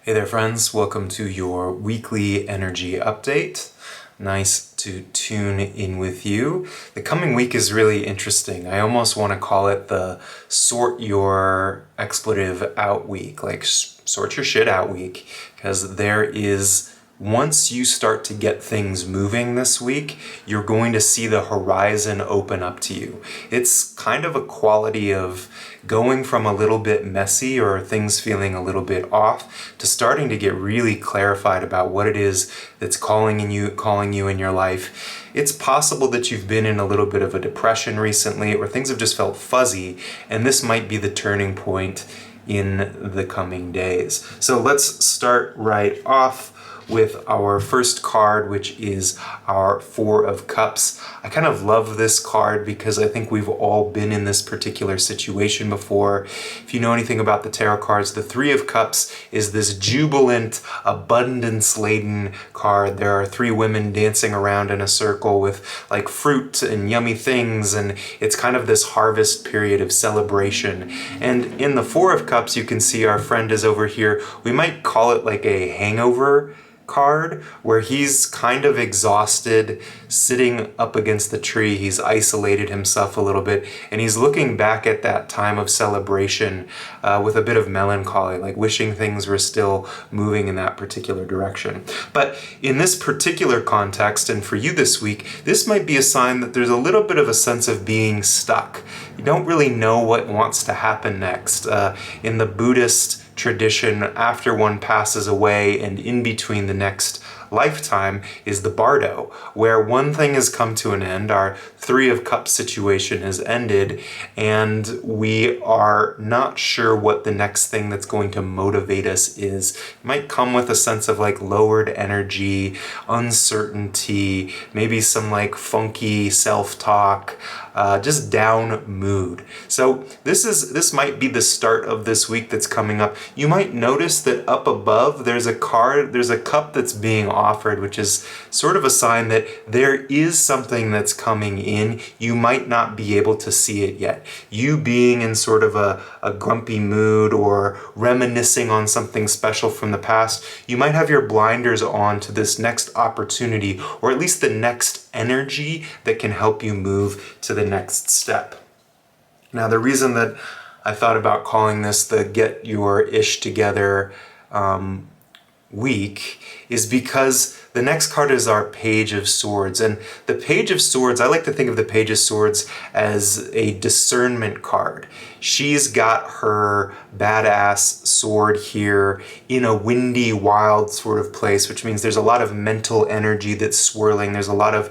Hey there, friends. Welcome to your weekly energy update. Nice to tune in with you. The coming week is really interesting. I almost want to call it the sort your expletive out week, like sort your shit out week, because once you start to get things moving this week, you're going to see the horizon open up to you. It's kind of a quality of going from a little bit messy or things feeling a little bit off to starting to get really clarified about what it is that's calling you in your life. It's possible that you've been in a little bit of a depression recently, or things have just felt fuzzy, and this might be the turning point in the coming days. So let's start right off with our first card, which is our Four of Cups. I kind of love this card because I think we've all been in this particular situation before. If you know anything about the tarot cards, the Three of Cups is this jubilant, abundance-laden card. There are three women dancing around in a circle with like fruit and yummy things, and it's kind of this harvest period of celebration. And in the Four of Cups, you can see our friend is over here. We might call it like a hangover card, where he's kind of exhausted, sitting up against the tree. He's isolated himself a little bit, and he's looking back at that time of celebration with a bit of melancholy, like wishing things were still moving in that particular direction. But in this particular context, and for you this week, this might be a sign that there's a little bit of a sense of being stuck. You don't really know what wants to happen next. In the Buddhist tradition, after one passes away and in between the next lifetime is the bardo, where one thing has come to an end, our Three of Cups situation has ended, and we are not sure what the next thing that's going to motivate us is. It might come with a sense of like lowered energy, uncertainty, maybe some like funky self-talk, just down mood. So this might be the start of this week that's coming up. You might notice that up above there's a cup that's being offered, which is sort of a sign that there is something that's coming in. You might not be able to see it yet. You being in sort of a grumpy mood or reminiscing on something special from the past, you might have your blinders on to this next opportunity, or at least the next energy that can help you move to the next step. Now, the reason that I thought about calling this the Get Your Ish Together week is because the next card is our Page of Swords. And the Page of Swords, I like to think of the Page of Swords as a discernment card. She's got her badass sword here in a windy, wild sort of place, which means there's a lot of mental energy that's swirling. There's a lot of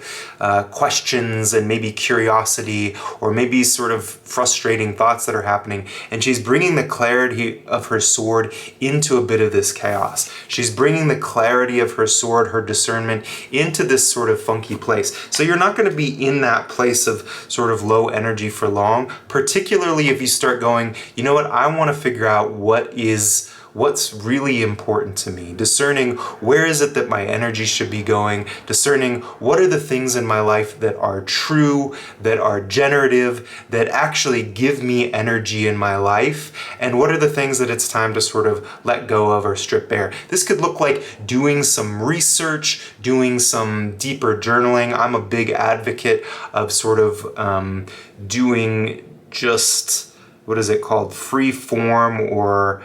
questions and maybe curiosity, or maybe sort of frustrating thoughts that are happening. And she's bringing the clarity of her sword into a bit of this chaos. She's bringing the clarity of her sword, her discernment, into this sort of funky place. So you're not going to be in that place of sort of low energy for long, particularly if you start going, you know what, I want to figure out what's really important to me, discerning where is it that my energy should be going, discerning what are the things in my life that are true, that are generative, that actually give me energy in my life, and what are the things that it's time to sort of let go of or strip bare. This could look like doing some research, doing some deeper journaling. I'm a big advocate of sort of doing just, what is it called, free form or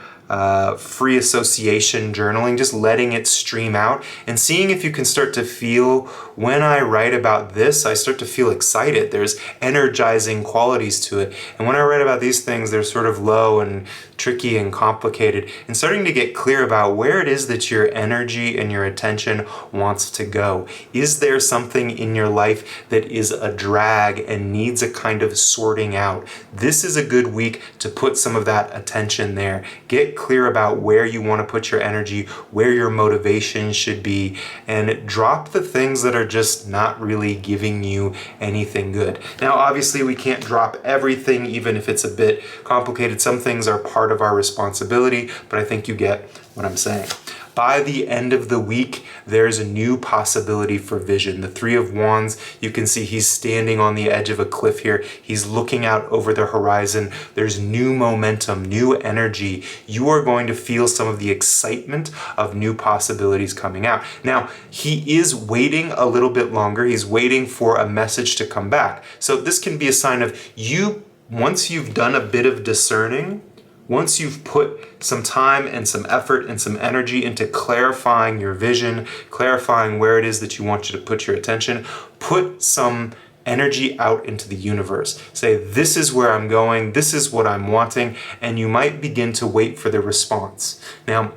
free association journaling, just letting it stream out and seeing if you can start to feel, when I write about this, I start to feel excited. There's energizing qualities to it. And when I write about these things, they're sort of low and tricky and complicated, and starting to get clear about where it is that your energy and your attention wants to go. Is there something in your life that is a drag and needs a kind of sorting out? This is a good week to put some of that attention there. Get clear about where you want to put your energy, where your motivation should be, and drop the things that are just not really giving you anything good. Now, obviously, we can't drop everything, even if it's a bit complicated. Some things are part of our responsibility, but I think you get what I'm saying. By the end of the week, there's a new possibility for vision. The Three of Wands, you can see he's standing on the edge of a cliff here. He's looking out over the horizon. There's new momentum, new energy. You are going to feel some of the excitement of new possibilities coming out. Now, he is waiting a little bit longer. He's waiting for a message to come back. So this can be a sign of you, once you've done a bit of discerning, once you've put some time and some effort and some energy into clarifying your vision, clarifying where it is that you want you to put your attention, put some energy out into the universe. Say, this is where I'm going, this is what I'm wanting, and you might begin to wait for the response. Now,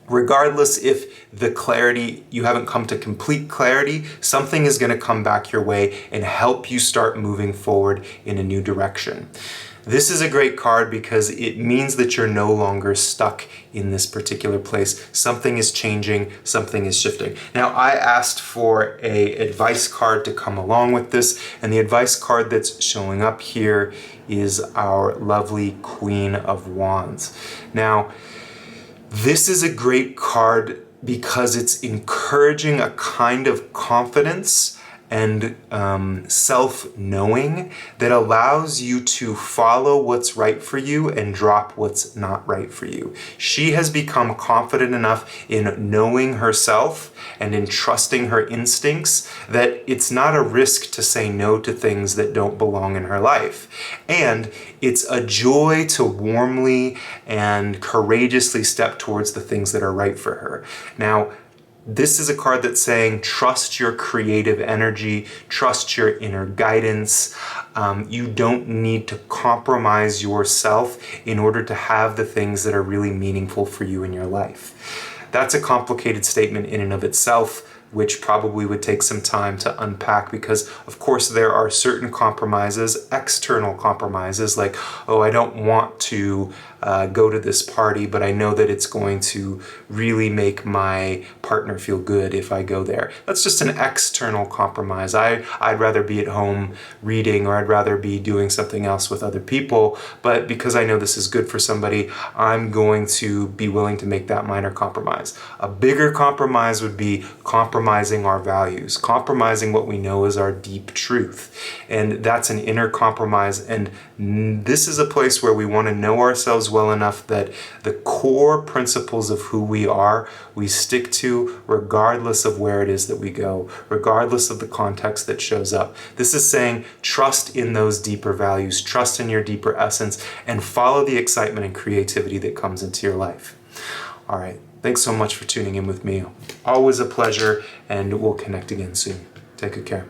regardless if the clarity, you haven't come to complete clarity, something is going to come back your way and help you start moving forward in a new direction. This is a great card because it means that you're no longer stuck in this particular place. Something is changing, something is shifting. Now, I asked for an advice card to come along with this, and the advice card that's showing up here is our lovely Queen of Wands. Now, this is a great card because it's encouraging a kind of confidence and self-knowing that allows you to follow what's right for you and drop what's not right for you. She has become confident enough in knowing herself and in trusting her instincts that it's not a risk to say no to things that don't belong in her life. And it's a joy to warmly and courageously step towards the things that are right for her. Now, this is a card that's saying, trust your creative energy, trust your inner guidance. You don't need to compromise yourself in order to have the things that are really meaningful for you in your life. That's a complicated statement in and of itself, which probably would take some time to unpack because, of course, there are certain compromises, external compromises, like, oh, I don't want to go to this party, but I know that it's going to really make my partner feel good if I go there. That's just an external compromise. I'd rather be at home reading, or I'd rather be doing something else with other people, but because I know this is good for somebody, I'm going to be willing to make that minor compromise. A bigger compromise would be compromising our values, compromising what we know is our deep truth. And that's an inner compromise. And this is a place where we want to know ourselves well enough that the core principles of who we are, we stick to regardless of where it is that we go, regardless of the context that shows up. This is saying trust in those deeper values, trust in your deeper essence, and follow the excitement and creativity that comes into your life. All right. Thanks so much for tuning in with me. Always a pleasure, and we'll connect again soon. Take good care.